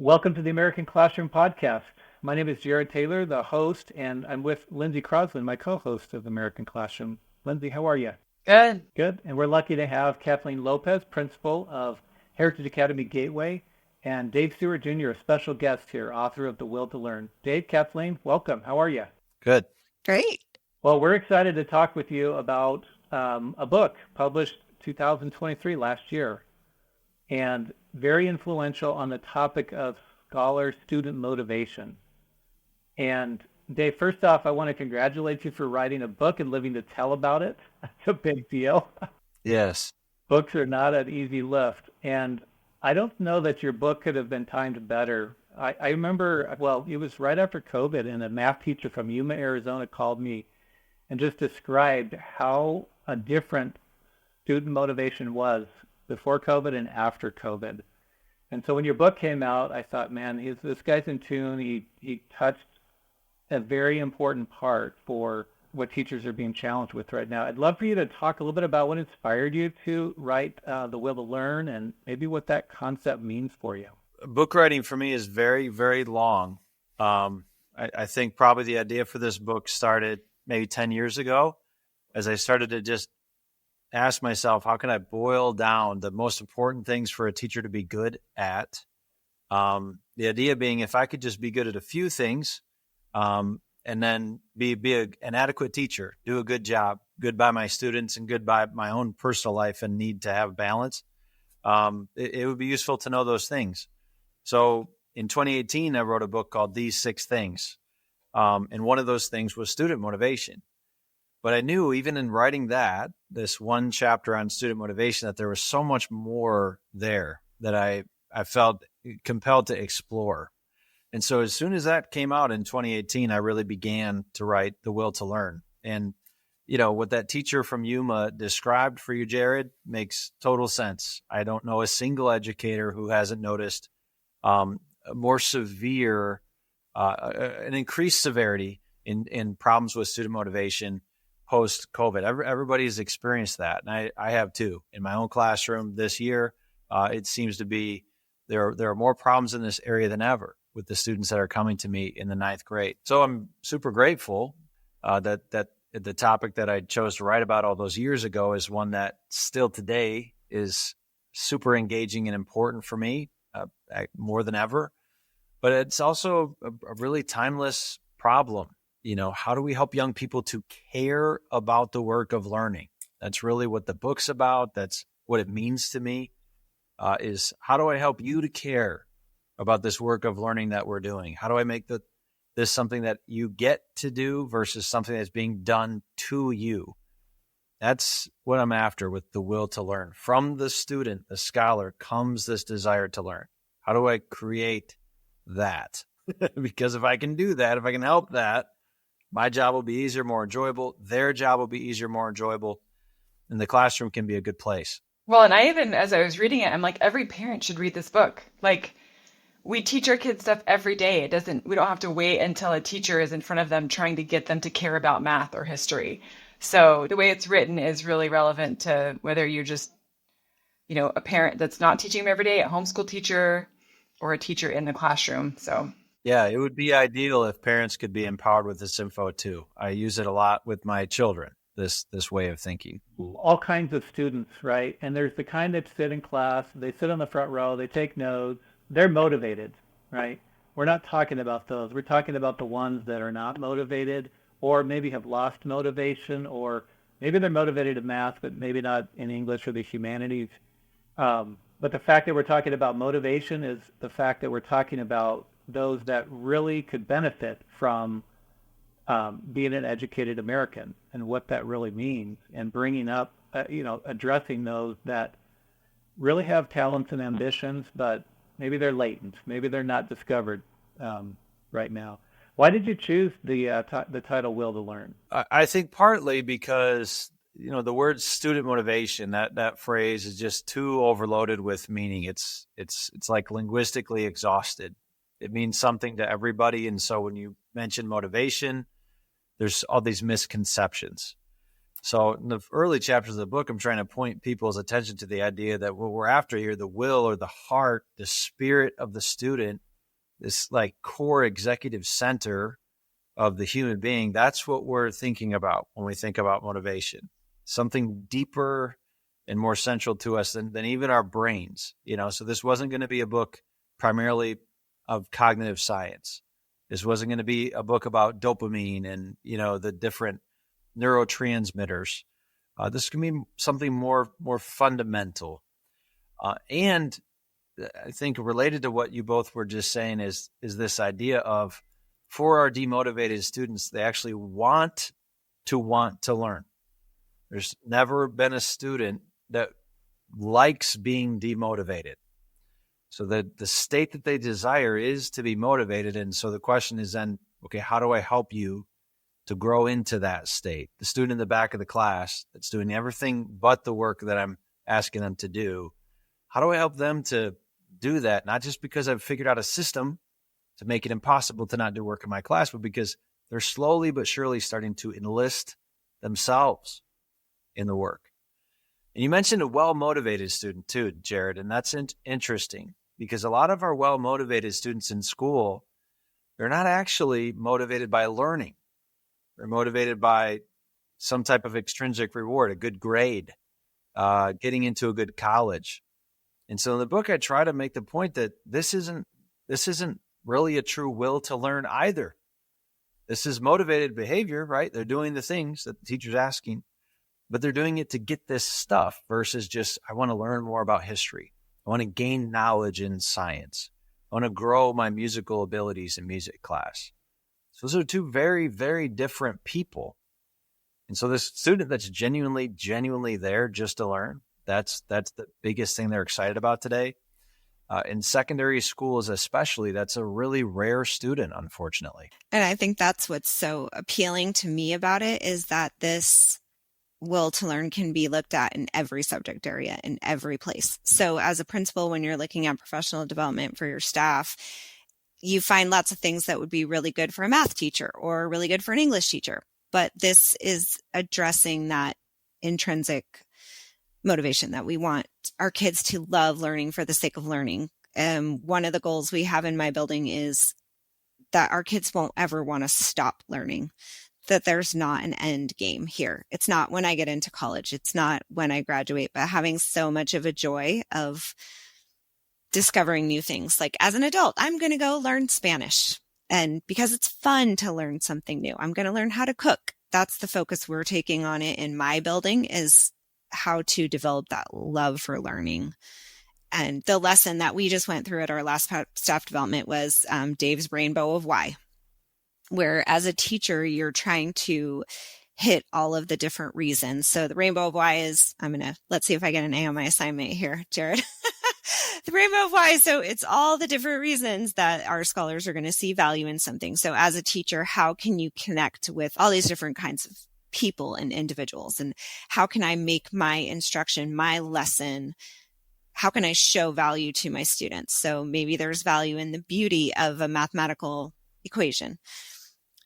Welcome to the American Classroom Podcast. My name is Jared Taylor, the host, and I'm with Lindsey Crosland, my co-host of American Classroom. Lindsey, how are you? Good. Good. And we're lucky to have Kathleen Lopez, principal of Heritage Academy Gateway, and Dave Stuart Jr., a special guest here, author of The Will to Learn. Dave, Kathleen, welcome. How are you? Good. Great. Well, we're excited to talk with you about a book published 2023 last year, and very influential on the topic of scholar-student motivation. And Dave, first off, I want to congratulate you for writing a book and living to tell about it. That's a big deal. Yes. Books are not an easy lift. And I don't know that your book could have been timed better. I remember, well, it was right after COVID, and a math teacher from Yuma, Arizona called me and just described how a different student motivation was before COVID and after COVID. And so when your book came out, I thought, man, this guy's in tune. He touched a very important part for what teachers are being challenged with right now. I'd love for you to talk a little bit about what inspired you to write The Will to Learn and maybe what that concept means for you. Book writing for me is very, very long. I think probably the idea for this book started maybe 10 years ago as I started to just ask myself, how can I boil down the most important things for a teacher to be good at? The idea being, if I could just be good at a few things, and then be an adequate teacher, do a good job, good by my students and good by my own personal life and need to have balance, it would be useful to know those things. So in 2018, I wrote a book called These 6 Things. And one of those things was student motivation. But I knew even in writing this one chapter on student motivation, that there was so much more there that I felt compelled to explore. And so as soon as that came out in 2018, I really began to write The Will to Learn. And, what that teacher from Yuma described for you, Jared, makes total sense. I don't know a single educator who hasn't noticed a more severe, an increased severity in problems with student motivation post-COVID. Everybody's experienced that. And I have too. In my own classroom this year, it seems to be there are more problems in this area than ever with the students that are coming to me in the 9th grade. So I'm super grateful that the topic that I chose to write about all those years ago is one that still today is super engaging and important for me, more than ever. But it's also a really timeless problem. How do we help young people to care about the work of learning? That's really what the book's about. That's what it means to me, is how do I help you to care about this work of learning that we're doing? How do I make this something that you get to do versus something that's being done to you? That's what I'm after with The Will to Learn. From the student, the scholar, comes this desire to learn. How do I create that? Because if I can do that, if I can help that, my job will be easier, more enjoyable. Their job will be easier, more enjoyable. And the classroom can be a good place. Well, and I even, as I was reading it, I'm like, every parent should read this book. Like, we teach our kids stuff every day. We don't have to wait until a teacher is in front of them trying to get them to care about math or history. So the way it's written is really relevant to whether you're just, a parent that's not teaching them every day, a homeschool teacher, or a teacher in the classroom. So yeah, it would be ideal if parents could be empowered with this info too. I use it a lot with my children, this way of thinking. All kinds of students, right? And there's the kind that sit in class, they sit on the front row, they take notes, they're motivated, right? We're not talking about those. We're talking about the ones that are not motivated or maybe have lost motivation, or maybe they're motivated in math, but maybe not in English or the humanities. But the fact that we're talking about motivation is the fact that we're talking about those that really could benefit from being an educated American and what that really means, and bringing up, addressing those that really have talents and ambitions, but maybe they're latent, maybe they're not discovered right now. Why did you choose the title Will to Learn? I think partly because the word student motivation, that phrase is just too overloaded with meaning. It's like linguistically exhausted. It means something to everybody. And so when you mention motivation, there's all these misconceptions. So in the early chapters of the book, I'm trying to point people's attention to the idea that what we're after here, the will or the heart, the spirit of the student, this like core executive center of the human being, that's what we're thinking about when we think about motivation. Something deeper and more central to us than even our brains, So this wasn't going to be a book primarily of cognitive science. This wasn't going to be a book about dopamine and, the different neurotransmitters. This can be something more fundamental. And I think related to what you both were just saying is this idea of, for our demotivated students, they actually want to learn. There's never been a student that likes being demotivated. So the state that they desire is to be motivated. And so the question is then, okay, how do I help you to grow into that state? The student in the back of the class that's doing everything but the work that I'm asking them to do, how do I help them to do that? Not just because I've figured out a system to make it impossible to not do work in my class, but because they're slowly but surely starting to enlist themselves in the work. And you mentioned a well-motivated student too, Jared, and that's interesting because a lot of our well-motivated students in school, they're not actually motivated by learning. They're motivated by some type of extrinsic reward, a good grade, getting into a good college. And so in the book, I try to make the point that this isn't really a true will to learn either. This is motivated behavior, right? They're doing the things that the teacher's asking, but they're doing it to get this stuff versus just, I want to learn more about history. I want to gain knowledge in science. I want to grow my musical abilities in music class. So those are two very, very different people. And so this student that's genuinely there just to learn, that's the biggest thing they're excited about today. In secondary schools especially, that's a really rare student, unfortunately. And I think that's what's so appealing to me about it is that this will to learn can be looked at in every subject area, in every place. So as a principal, when you're looking at professional development for your staff, you find lots of things that would be really good for a math teacher or really good for an English teacher. But this is addressing that intrinsic motivation that we want our kids to love learning for the sake of learning. One of the goals we have in my building is that our kids won't ever want to stop learning, that there's not an end game here. It's not when I get into college. It's not when I graduate, but having so much of a joy of discovering new things. Like as an adult, I'm going to go learn Spanish. And because it's fun to learn something new, I'm going to learn how to cook. That's the focus we're taking on it in my building, is how to develop that love for learning. And the lesson that we just went through at our last staff development was Dave's Rainbow of Why, where as a teacher, you're trying to hit all of the different reasons. So the Rainbow of Why is, let's see if I get an A on my assignment here, Jared. The Rainbow of Why. So it's all the different reasons that our scholars are going to see value in something. So as a teacher, how can you connect with all these different kinds of people and individuals? And how can I make my instruction, my lesson, how can I show value to my students? So maybe there's value in the beauty of a mathematical equation.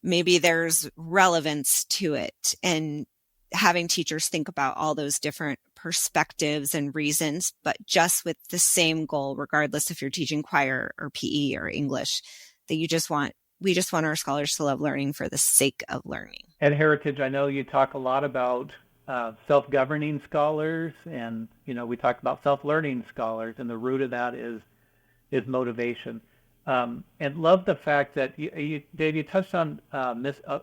Maybe there's relevance to it, and having teachers think about all those different perspectives and reasons, but just with the same goal, regardless if you're teaching choir or PE or English, that we just want our scholars to love learning for the sake of learning. At Heritage, I know you talk a lot about self-governing scholars, and we talk about self-learning scholars, and the root of that is motivation. And love the fact that Dave, you touched on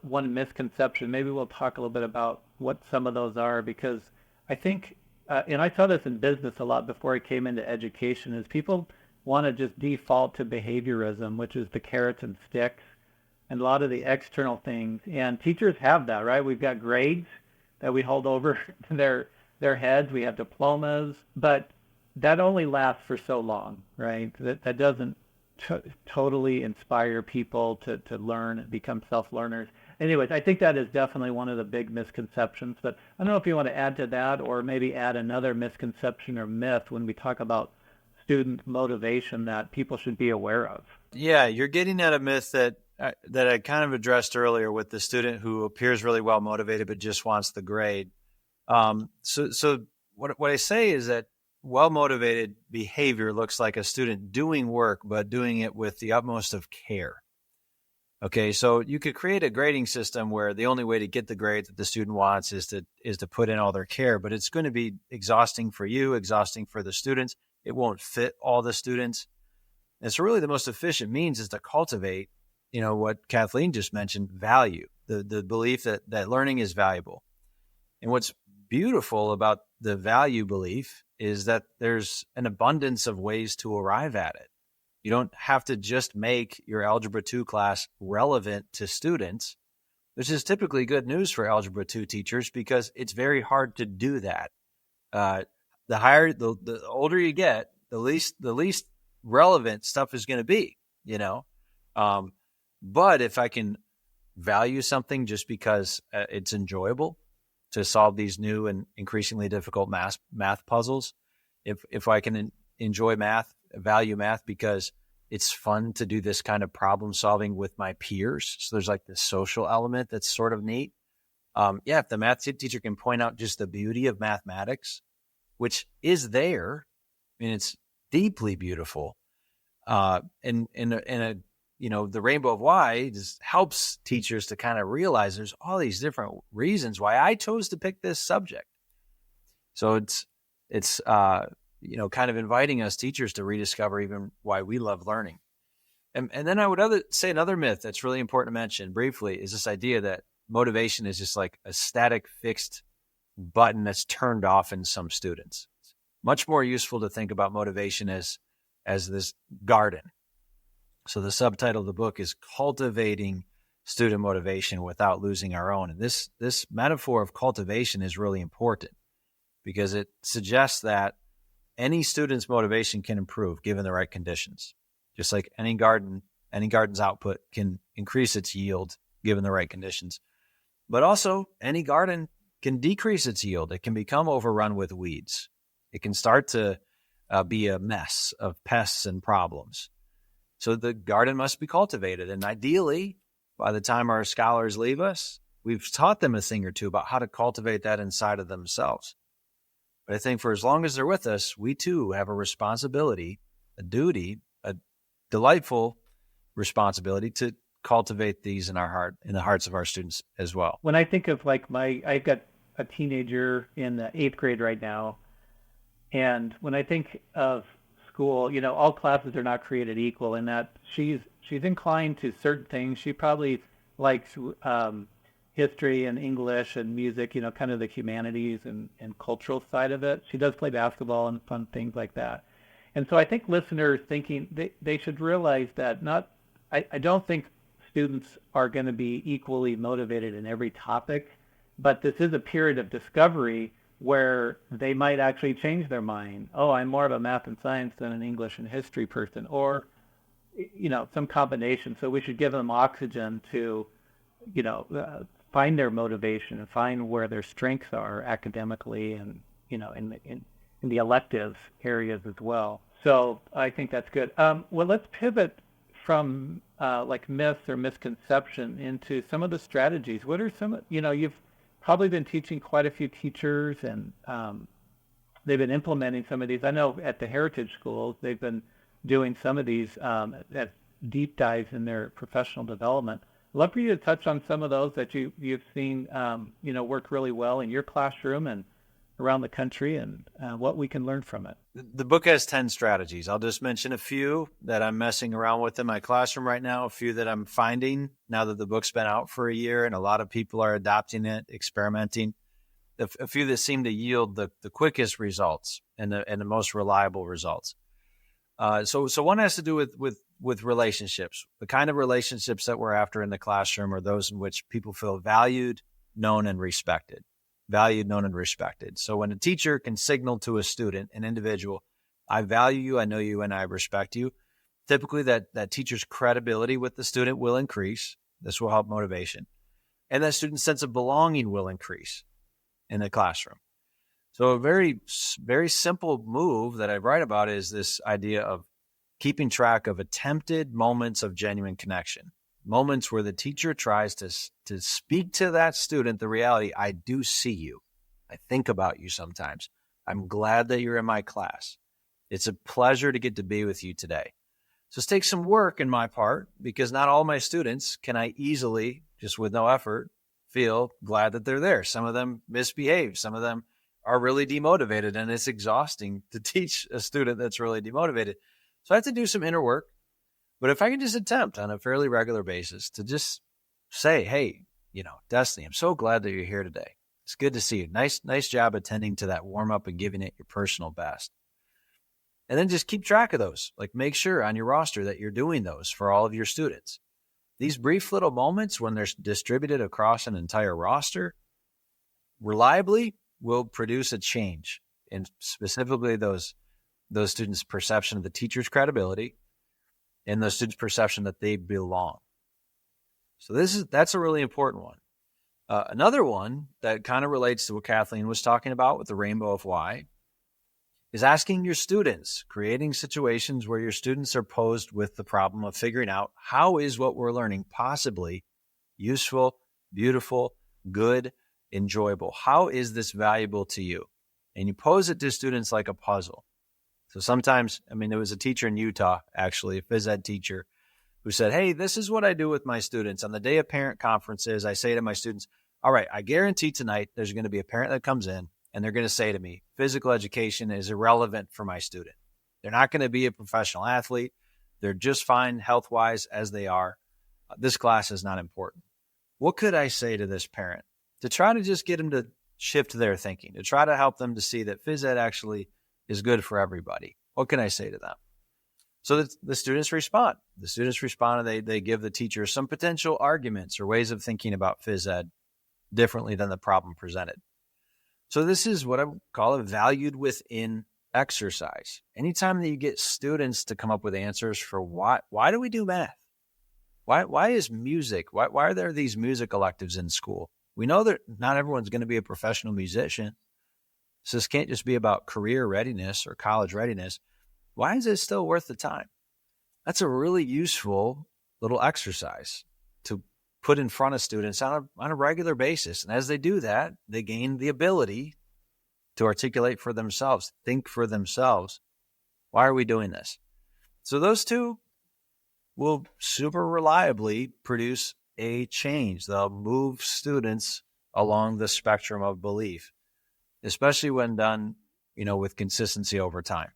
one misconception. Maybe we'll talk a little bit about what some of those are, because I think, and I saw this in business a lot before I came into education, is people want to just default to behaviorism, which is the carrots and sticks, and a lot of the external things. And teachers have that, right? We've got grades that we hold over their heads. We have diplomas, but that only lasts for so long, right? That doesn't totally inspire people to learn and become self-learners. Anyways, I think that is definitely one of the big misconceptions, but I don't know if you want to add to that, or maybe add another misconception or myth when we talk about student motivation that people should be aware of. Yeah, you're getting at a myth that I kind of addressed earlier with the student who appears really well motivated but just wants the grade. So what I say is that well-motivated behavior looks like a student doing work, but doing it with the utmost of care. Okay, so you could create a grading system where the only way to get the grade that the student wants is to put in all their care, but it's going to be exhausting for you, exhausting for the students. It won't fit all the students. And so really the most efficient means is to cultivate, what Kathleen just mentioned, value, the belief that learning is valuable. And what's beautiful about the value belief is that there's an abundance of ways to arrive at it. You don't have to just make your Algebra 2 class relevant to students, which is typically good news for Algebra 2 teachers because it's very hard to do that. The older you get, the least relevant stuff is going to be, But if I can value something just because it's enjoyable to solve these new and increasingly difficult math puzzles, if I can enjoy math, value math because it's fun to do this kind of problem solving with my peers. So there's like this social element that's sort of neat. If the math teacher can point out just the beauty of mathematics, which is there, I mean, it's deeply beautiful. And the rainbow of why just helps teachers to kind of realize there's all these different reasons why I chose to pick this subject. So it's kind of inviting us teachers to rediscover even why we love learning. And then I would say another myth that's really important to mention briefly is this idea that motivation is just like a static fixed button that's turned off in some students. It's much more useful to think about motivation as this garden. So the subtitle of the book is Cultivating Student Motivation Without Losing Our Own. And this metaphor of cultivation is really important because it suggests that any student's motivation can improve given the right conditions. Just like any garden's output can increase its yield given the right conditions. But also, any garden can decrease its yield. It can become overrun with weeds. It can start to be a mess of pests and problems. So the garden must be cultivated. And ideally, by the time our scholars leave us, we've taught them a thing or two about how to cultivate that inside of themselves. But I think for as long as they're with us, we too have a responsibility, a duty, a delightful responsibility to cultivate these in the hearts of our students as well. When I think of I've got a teenager in the 8th grade right now, and when I think of school, all classes are not created equal in that she's inclined to certain things. She probably likes history and English and music, kind of the humanities and cultural side of it. She does play basketball and fun things like that. And so I think listeners thinking they should realize that I don't think students are going to be equally motivated in every topic, but this is a period of discovery where they might actually change their mind. Oh, I'm more of a math and science than an English and history person, or, some combination. So we should give them oxygen to, find their motivation and find where their strengths are academically and, in the elective areas as well. So I think that's good. Well, let's pivot from myths or misconception into some of the strategies. What are some, you've probably been teaching quite a few teachers and they've been implementing some of these. I know at the heritage schools, they've been doing some of these as deep dives in their professional development. I'd love for you to touch on some of those that you've seen, work really well in your classroom and around the country and what we can learn from it. The book has 10 strategies. I'll just mention a few that I'm messing around with in my classroom right now, a few that I'm finding now that the book's been out for a year and a lot of people are adopting it, experimenting. A few that seem to yield the quickest results and the most reliable results. So one has to do with relationships. The kind of relationships that we're after in the classroom are those in which people feel valued, known, and respected. Valued, known, and respected. So when a teacher can signal to a student, an individual, I value you, I know you, and I respect you, typically that teacher's credibility with the student will increase. This will help motivation. And that student's sense of belonging will increase in the classroom. So a very, very simple move that I write about is this idea of keeping track of attempted moments of genuine connection. Moments where the teacher tries to speak to that student the reality, I do see you. I think about you sometimes. I'm glad that you're in my class. It's a pleasure to get to be with you today. So it takes some work in my part because not all my students can I easily, just with no effort, feel glad that they're there. Some of them misbehave. Some of them are really demotivated, and it's exhausting to teach a student that's really demotivated. So I have to do some inner work. But if I can just attempt on a fairly regular basis to just say, hey, Destiny, I'm so glad that you're here today. It's good to see you. Nice job attending to that warm up and giving it your personal best. And then just keep track of those. Like make sure on your roster that you're doing those for all of your students. These brief little moments when they're distributed across an entire roster reliably will produce a change in specifically those students' perception of the teacher's credibility and those students' perception that they belong. So that's a really important one. Another one that kind of relates to what Kathleen was talking about with the rainbow of why is asking your students, creating situations where your students are posed with the problem of figuring out how is what we're learning possibly useful, beautiful, good, enjoyable. How is this valuable to you? And you pose it to students like a puzzle. So sometimes, there was a teacher in Utah, actually, a phys ed teacher, who said, hey, this is what I do with my students. On the day of parent conferences, I say to my students, all right, I guarantee tonight there's going to be a parent that comes in and they're going to say to me, physical education is irrelevant for my student. They're not going to be a professional athlete. They're just fine health-wise as they are. This class is not important. What could I say to this parent to try to just get them to shift their thinking, to try to help them to see that phys ed actually is good for everybody? What can I say to them? So the students respond. The students respond and they give the teacher some potential arguments or ways of thinking about phys ed differently than the problem presented. So this is what I would call a valued within exercise. Anytime that you get students to come up with answers for why do we do math? Why is music? Why are there these music electives in school? We know that not everyone's going to be a professional musician. So this can't just be about career readiness or college readiness. Why is it still worth the time? That's a really useful little exercise to put in front of students on a regular basis. And as they do that, they gain the ability to articulate for themselves, think for themselves. Why are we doing this? So those two will super reliably produce a change. They'll move students along the spectrum of belief, especially when done, with consistency over time.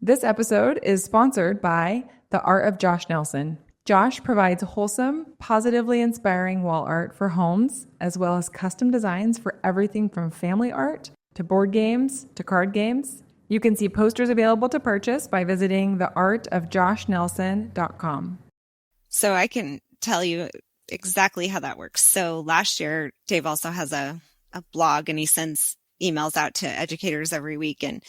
This episode is sponsored by The Art of Josh Nelson. Josh provides wholesome, positively inspiring wall art for homes, as well as custom designs for everything from family art to board games to card games. You can see posters available to purchase by visiting theartofjoshnelson.com. So I can tell you exactly how that works. So last year, Dave also has a blog, and he sends emails out to educators every week, and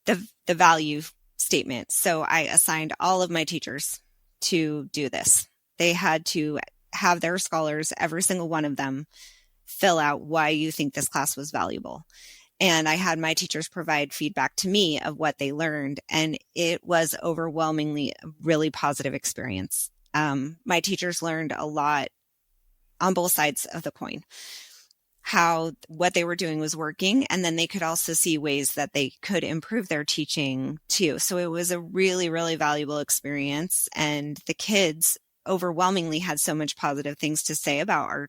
the value statement. So I assigned all of my teachers to do this. They had to have their scholars, every single one of them, fill out why you think this class was valuable. And I had my teachers provide feedback to me of what they learned. And it was overwhelmingly a really positive experience. My teachers learned a lot on both sides of the coin, how what they were doing was working. And then they could also see ways that they could improve their teaching too. So it was a really, really valuable experience. And the kids overwhelmingly had so much positive things to say about our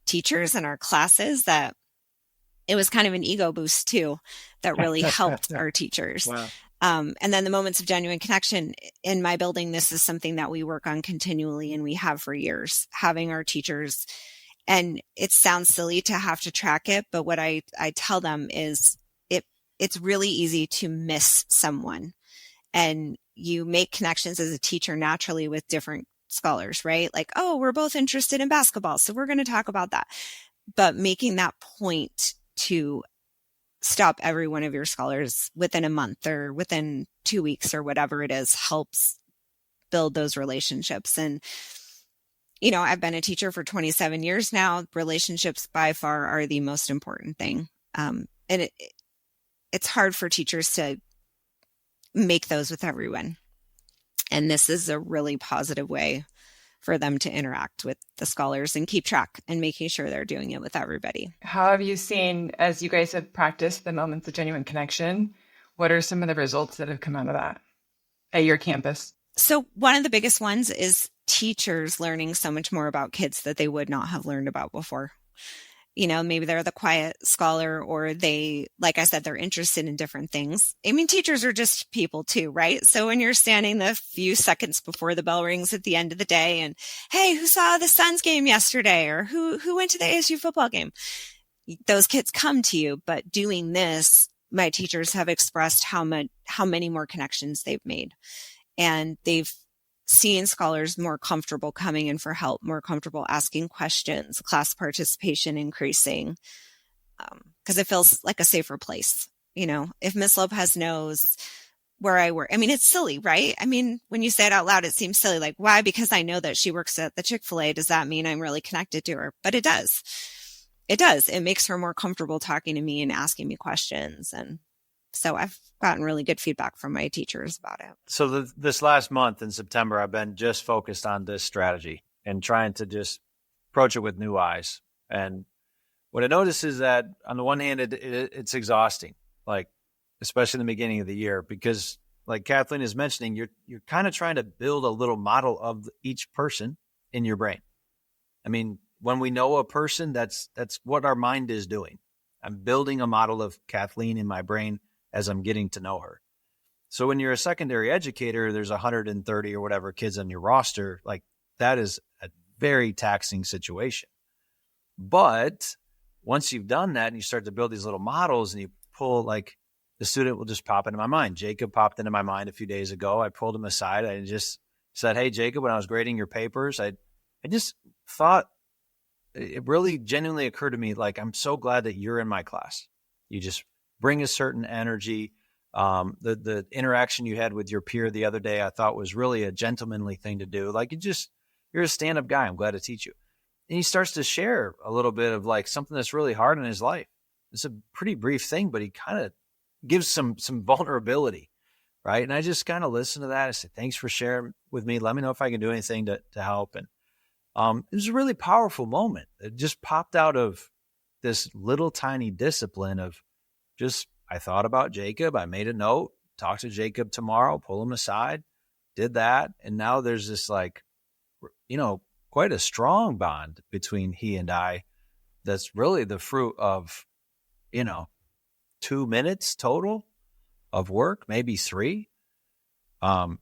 teachers and our classes that it was kind of an ego boost too, that really helped our teachers. Wow. And then the moments of genuine connection in my building, this is something that we work on continually, and we have for years, having our teachers. And it sounds silly to have to track it, but what I tell them is it's really easy to miss someone, and you make connections as a teacher naturally with different scholars, right? Like, oh, we're both interested in basketball, so we're going to talk about that. But making that point to stop every one of your scholars within a month or within 2 weeks or whatever it is helps build those relationships. And I've been a teacher for 27 years now. Relationships by far are the most important thing. And it's hard for teachers to make those with everyone. And this is a really positive way for them to interact with the scholars and keep track and making sure they're doing it with everybody. How have you seen, as you guys have practiced the moments of genuine connection, what are some of the results that have come out of that at your campus? So one of the biggest ones is teachers learning so much more about kids that they would not have learned about before. Maybe they're the quiet scholar, or they, like I said, they're interested in different things. I mean, teachers are just people too, right? So when you're standing the few seconds before the bell rings at the end of the day and, hey, who saw the Suns game yesterday? Or who went to the ASU football game? Those kids come to you. But doing this, my teachers have expressed how many more connections they've made. And they've seen scholars more comfortable coming in for help, more comfortable asking questions, class participation increasing, because it feels like a safer place. If Miss Lopez knows where I work, I mean, it's silly, right? I mean, when you say it out loud, it seems silly. Like, why? Because I know that she works at the Chick-fil-A. Does that mean I'm really connected to her? But it does. It does. It makes her more comfortable talking to me and asking me questions. And so I've gotten really good feedback from my teachers about it. So this last month in September, I've been just focused on this strategy and trying to just approach it with new eyes. And what I noticed is that on the one hand, it's exhausting, like especially in the beginning of the year, because like Kathleen is mentioning, you're kind of trying to build a little model of each person in your brain. I mean, when we know a person, that's what our mind is doing. I'm building a model of Kathleen in my brain as I'm getting to know her. So when you're a secondary educator, there's 130 or whatever kids on your roster. Like that is a very taxing situation. But once you've done that and you start to build these little models and you pull, like the student will just pop into my mind. Jacob popped into my mind a few days ago. I pulled him aside. I just said, hey, Jacob, when I was grading your papers, I just thought it really genuinely occurred to me, like, I'm so glad that you're in my class. You just bring a certain energy. The interaction you had with your peer the other day, I thought was really a gentlemanly thing to do. Like you're a stand-up guy. I'm glad to teach you. And he starts to share a little bit of like something that's really hard in his life. It's a pretty brief thing, but he kind of gives some vulnerability, right? And I just kind of listen to that. I said, thanks for sharing with me. Let me know if I can do anything to help. And it was a really powerful moment. It just popped out of this little tiny discipline of just, I thought about Jacob. I made a note, talk to Jacob tomorrow, pull him aside, did that. And now there's this like, quite a strong bond between he and I. That's really the fruit of, 2 minutes total of work, maybe 3. So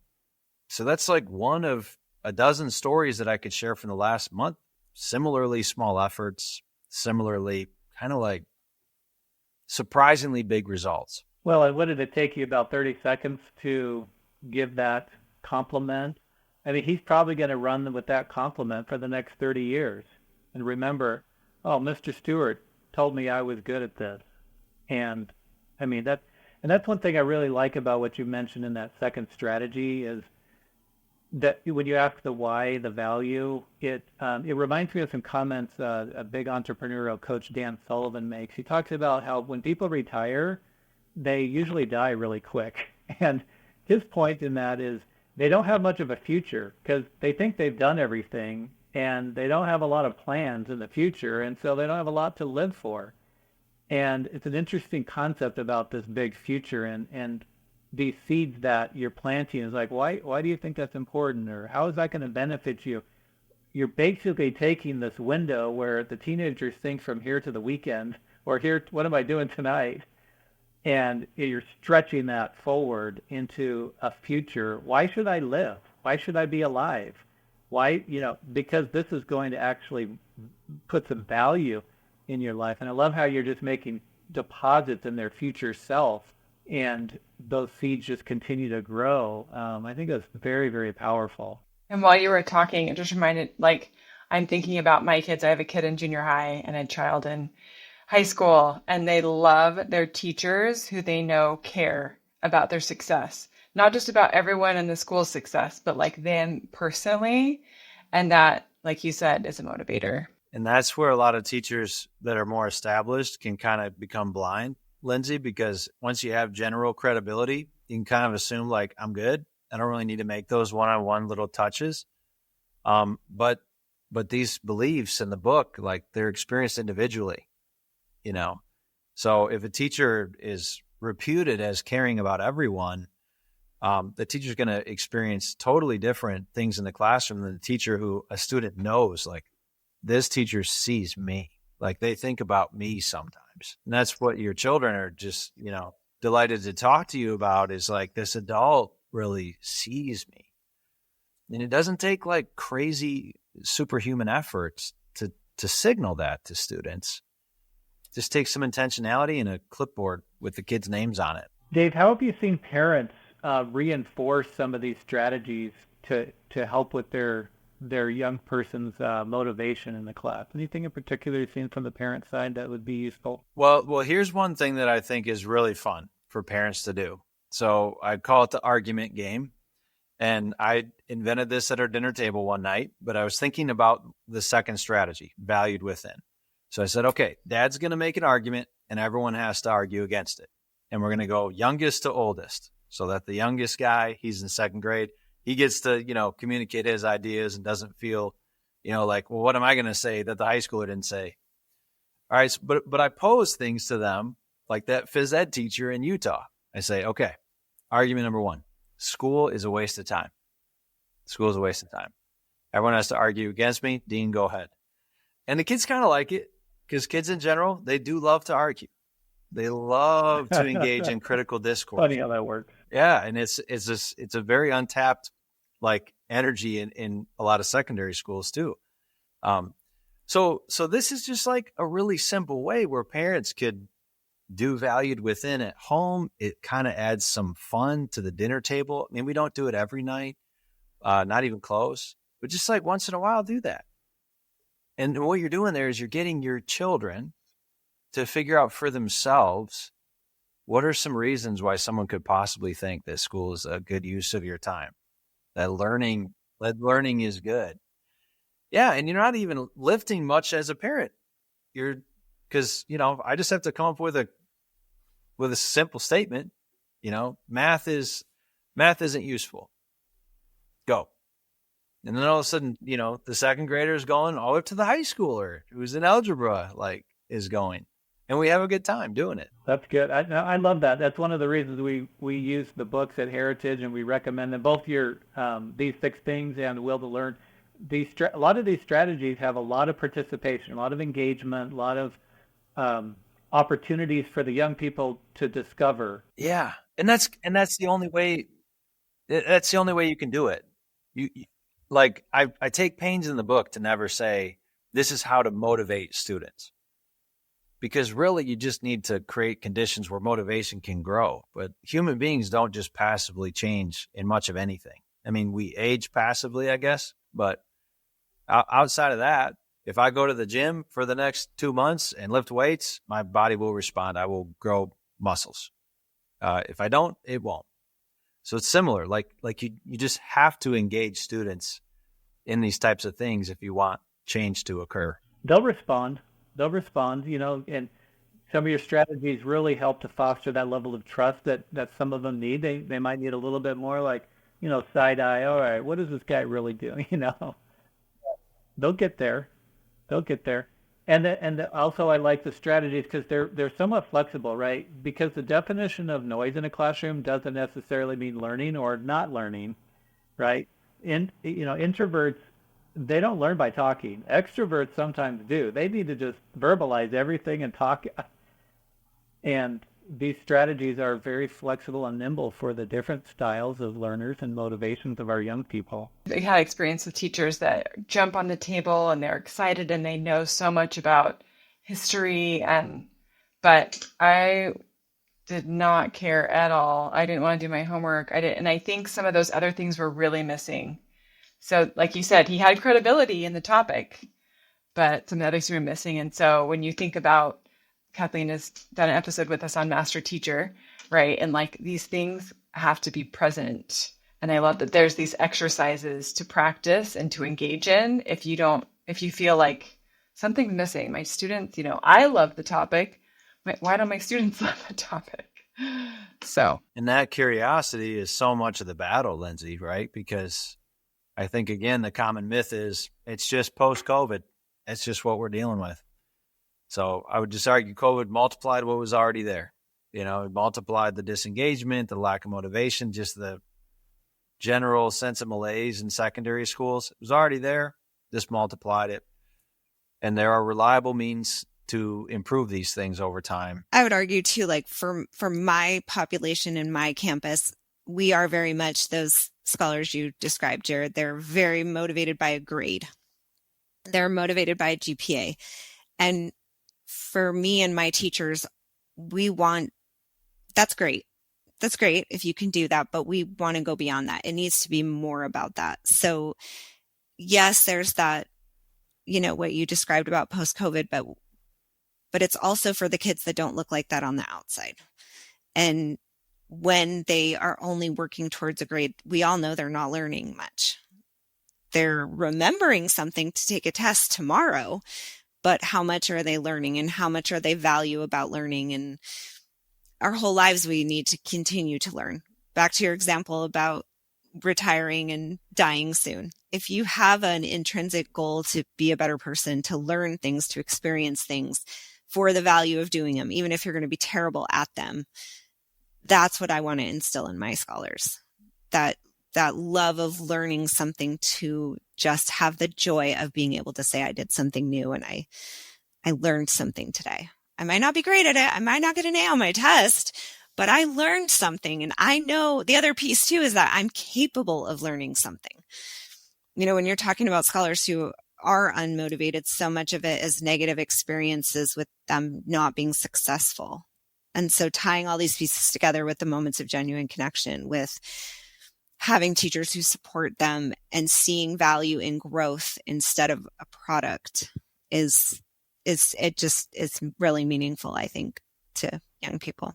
that's like one of a dozen stories that I could share from the last month. Similarly small efforts, similarly kind of like surprisingly big results. Well, and what did it take you, about 30 seconds to give that compliment? I mean, he's probably going to run with that compliment for the next 30 years. And remember, oh, Mr. Stewart told me I was good at this. And I mean, that's one thing I really like about what you mentioned in that second strategy is that when you ask the why, the value, it reminds me of some comments a big entrepreneurial coach, Dan Sullivan, makes. He talks about how when people retire, they usually die really quick. And his point in that is they don't have much of a future because they think they've done everything and they don't have a lot of plans in the future. And so they don't have a lot to live for. And it's an interesting concept about this big future and these seeds that you're planting is like, why do you think that's important? Or how is that going to benefit you? You're basically taking this window where the teenagers think from here to the weekend or here, what am I doing tonight? And you're stretching that forward into a future. Why should I live? Why should I be alive? Why, because this is going to actually put some value in your life. And I love how you're just making deposits in their future self and those seeds just continue to grow. I think that's very, very powerful. And while you were talking, it just reminded, like, I'm thinking about my kids. I have a kid in junior high and a child in high school, and they love their teachers who they know care about their success, not just about everyone in the school's success, but like them personally. And that, like you said, is a motivator. And that's where a lot of teachers that are more established can kind of become blind, Lindsey, because once you have general credibility, you can kind of assume like, I'm good. I don't really need to make those one-on-one little touches. But these beliefs in the book, like they're experienced individually, you know. So if a teacher is reputed as caring about everyone, the teacher's going to experience totally different things in the classroom than the teacher who a student knows, like, this teacher sees me, like they think about me sometimes. And that's what your children are just, delighted to talk to you about, is like, this adult really sees me. And it doesn't take like crazy superhuman efforts to signal that to students. Just take some intentionality and a clipboard with the kids' names on it. Dave, how have you seen parents reinforce some of these strategies to help with their young person's motivation in the class? Anything in particular you've seen from the parent side that would be useful? Well, here's one thing that I think is really fun for parents to do. So I call it the argument game. And I invented this at our dinner table one night, but I was thinking about the second strategy, valued within. So I said, okay, Dad's going to make an argument and everyone has to argue against it. And we're going to go youngest to oldest, so that the youngest guy, he's in second grade, he gets to, communicate his ideas and doesn't feel, like, well, what am I going to say that the high schooler didn't say? All right. But I pose things to them like that phys ed teacher in Utah. I say, okay, argument number one. School is a waste of time. School is a waste of time. Everyone has to argue against me. Dean, go ahead. And the kids kind of like it, because kids in general, they do love to argue. They love to engage in critical discourse. Funny how that works. Yeah, and it's a very untapped like energy in a lot of secondary schools too. So this is just like a really simple way where parents could do valued within at home. It kind of adds some fun to the dinner table. I mean, we don't do it every night, not even close, but just like once in a while, do that. And what you're doing there is you're getting your children to figure out for themselves, what are some reasons why someone could possibly think that school is a good use of your time, that learning is good. Yeah. And you're not even lifting much as a parent. Because I just have to come up with a simple statement. Math isn't useful. Go. And then all of a sudden, the second grader is going all the way up to the high schooler who's in algebra, like, is going, and we have a good time doing it. That's good. I love that. That's one of the reasons we use the books at Heritage, and we recommend them. Both your These 6 Things and Will to Learn. A lot of these strategies have a lot of participation, a lot of engagement, a lot of opportunities for the young people to discover. Yeah, and that's the only way. That's the only way you can do it. You like I take pains in the book to never say this is how to motivate students, because really you just need to create conditions where motivation can grow. But human beings don't just passively change in much of anything. I mean, we age passively, I guess, but outside of that, if I go to the gym for the next 2 months and lift weights, my body will respond. I will grow muscles. If I don't, it won't. So it's similar. Like you just have to engage students in these types of things if you want change to occur. They'll respond, and some of your strategies really help to foster that level of trust that some of them need. They might need a little bit more, like, side eye. All right, what is this guy really doing? They'll get there. And also I like the strategies because they're somewhat flexible, right? Because the definition of noise in a classroom doesn't necessarily mean learning or not learning, right? Introverts, they don't learn by talking. Extroverts sometimes do. They need to just verbalize everything and talk. And these strategies are very flexible and nimble for the different styles of learners and motivations of our young people. I had experience with teachers that jump on the table and they're excited and they know so much about history, but I did not care at all. I didn't want to do my homework. And I think some of those other things were really missing. So like you said, he had credibility in the topic, but some of the others were missing. And so when you think about, Kathleen has done an episode with us on Master Teacher, right? And like these things have to be present. And I love that there's these exercises to practice and to engage in. If you feel like something's missing, my students, I love the topic. Why don't my students love the topic? So. And that curiosity is so much of the battle, Lindsey, right? Because I think, again, the common myth is it's just post-COVID. It's just what we're dealing with. So I would just argue COVID multiplied what was already there. It multiplied the disengagement, the lack of motivation, just the general sense of malaise in secondary schools. It was already there. This multiplied it. And there are reliable means to improve these things over time. I would argue too, like for my population and my campus, we are very much those scholars you described, Jared. They're very motivated by a grade. They're motivated by a GPA. And for me and my teachers, that's great. That's great if you can do that, but we want to go beyond that. It needs to be more about that. So yes, there's that, what you described about post-COVID, but it's also for the kids that don't look like that on the outside. And when they are only working towards a grade, we all know they're not learning much. They're remembering something to take a test tomorrow, but how much are they learning and how much are they value about learning? And our whole lives, we need to continue to learn. Back to your example about retiring and dying soon. If you have an intrinsic goal to be a better person, to learn things, to experience things for the value of doing them, even if you're going to be terrible at them, that's what I want to instill in my scholars. That love of learning something, to just have the joy of being able to say, I did something new and I learned something today. I might not be great at it. I might not get an A on my test, but I learned something. And I know the other piece too is that I'm capable of learning something. When you're talking about scholars who are unmotivated, so much of it is negative experiences with them not being successful. And so tying all these pieces together with the moments of genuine connection, with having teachers who support them and seeing value in growth instead of a product is really meaningful, I think, to young people.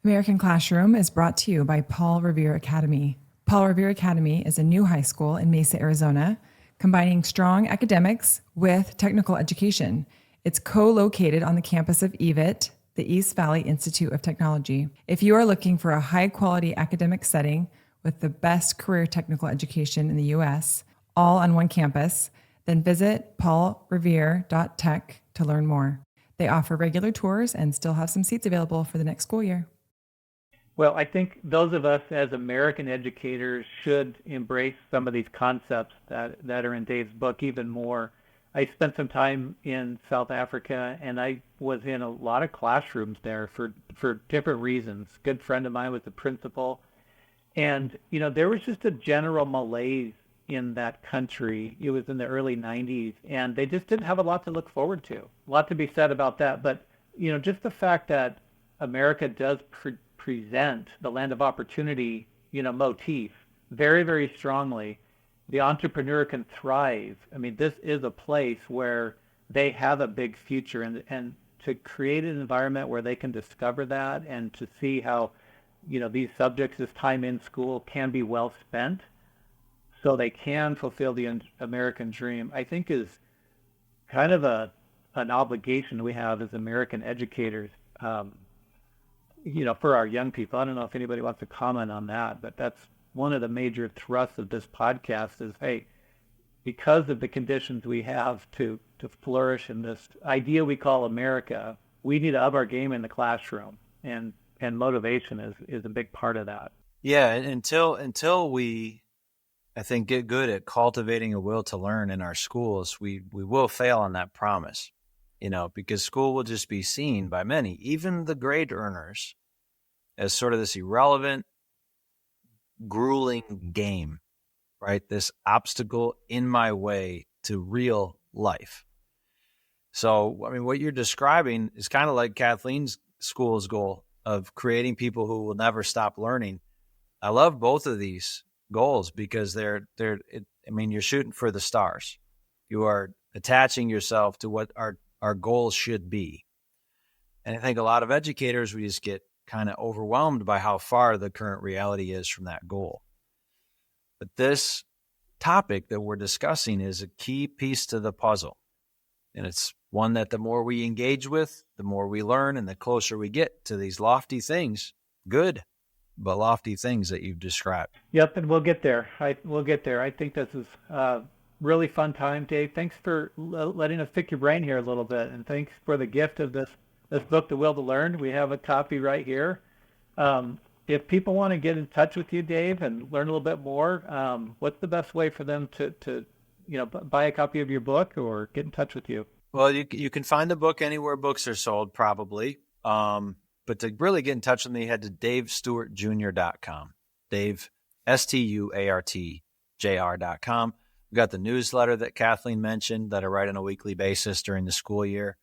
American Classroom is brought to you by Paul Revere Academy. Paul Revere Academy is a new high school in Mesa, Arizona, combining strong academics with technical education. It's co-located on the campus of EVIT, the East Valley Institute of Technology. If you are looking for a high-quality academic setting with the best career technical education in the U.S., all on one campus, then visit paulrevere.tech to learn more. They offer regular tours and still have some seats available for the next school year. Well, I think those of us as American educators should embrace some of these concepts that are in Dave's book even more. I spent some time in South Africa, and I was in a lot of classrooms there for different reasons. A good friend of mine was the principal, and there was just a general malaise in that country. It was in the early 90s, and they just didn't have a lot to look forward to. A lot to be said about that, but just the fact that America does present the land of opportunity, motif very, very strongly. The entrepreneur can thrive. I mean, this is a place where they have a big future, and to create an environment where they can discover that and to see how, these subjects, this time in school can be well spent so they can fulfill the American dream, I think is kind of an obligation we have as American educators, for our young people. I don't know if anybody wants to comment on that, but that's one of the major thrusts of this podcast is, hey, because of the conditions we have to flourish in this idea we call America, we need to up our game in the classroom, and motivation is a big part of that. Yeah, until we, I think, get good at cultivating a will to learn in our schools, we will fail on that promise, because school will just be seen by many, even the grade earners, as sort of this irrelevant, grueling game, right? This obstacle in my way to real life. So, I mean, what you're describing is kind of like Kathleen's school's goal of creating people who will never stop learning. I love both of these goals because you're shooting for the stars. You are attaching yourself to what our goals should be. And I think a lot of educators, we just get kind of overwhelmed by how far the current reality is from that goal. But this topic that we're discussing is a key piece to the puzzle. And it's one that the more we engage with, the more we learn, and the closer we get to these lofty things, good. lofty things that you've described. Yep, and we'll get there. We'll get there. I think this is really fun time, Dave. Thanks for letting us pick your brain here a little bit, and thanks for the gift of this book, The Will to Learn. We have a copy right here. If people want to get in touch with you, Dave, and learn a little bit more, what's the best way for them to buy a copy of your book or get in touch with you? Well, you can find the book anywhere books are sold, probably. But to really get in touch with me, head to DaveStuartJr.com. Dave, StuartJr.com. We've got the newsletter that Kathleen mentioned that I write on a weekly basis during the school year.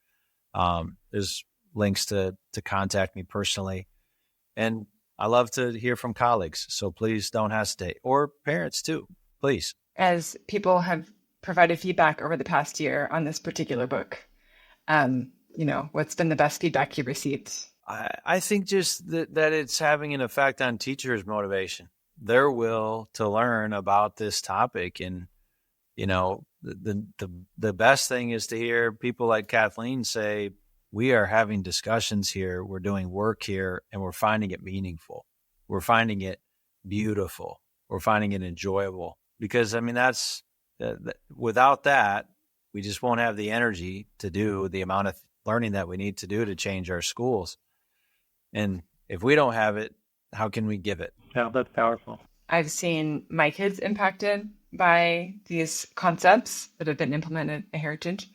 There's links to contact me personally. And I love to hear from colleagues, so please don't hesitate. Or parents too, please. As people have provided feedback over the past year on this particular book, what's been the best feedback you received? I think just that it's having an effect on teachers' motivation, their will to learn about this topic. And, the best thing is to hear people like Kathleen say, we are having discussions here, we're doing work here, and we're finding it meaningful. We're finding it beautiful. We're finding it enjoyable. Because, that's without that, we just won't have the energy to do the amount of learning that we need to do to change our schools. And if we don't have it, how can we give it? Yeah, that's powerful. I've seen my kids impacted by these concepts that have been implemented at Heritage.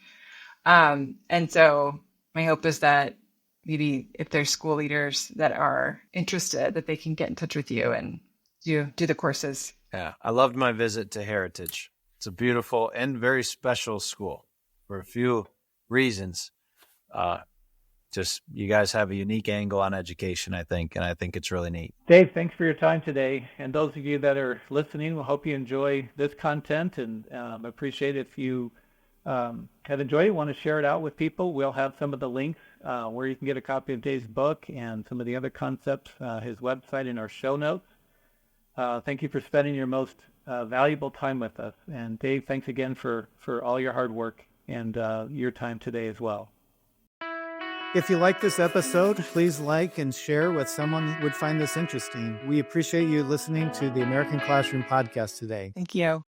And so my hope is that maybe if there's school leaders that are interested, that they can get in touch with you and do the courses. Yeah, I loved my visit to Heritage. It's a beautiful and very special school for a few reasons. Just you guys have a unique angle on education, I think, and I think it's really neat. Dave, thanks for your time today. And those of you that are listening, we hope you enjoy this content, and appreciate if you have enjoyed it, want to share it out with people. We'll have some of the links where you can get a copy of Dave's book and some of the other concepts, his website, in our show notes. Thank you for spending your most valuable time with us. And Dave, thanks again for all your hard work and your time today as well. If you like this episode, please like and share with someone who would find this interesting. We appreciate you listening to the American Classroom Podcast today. Thank you.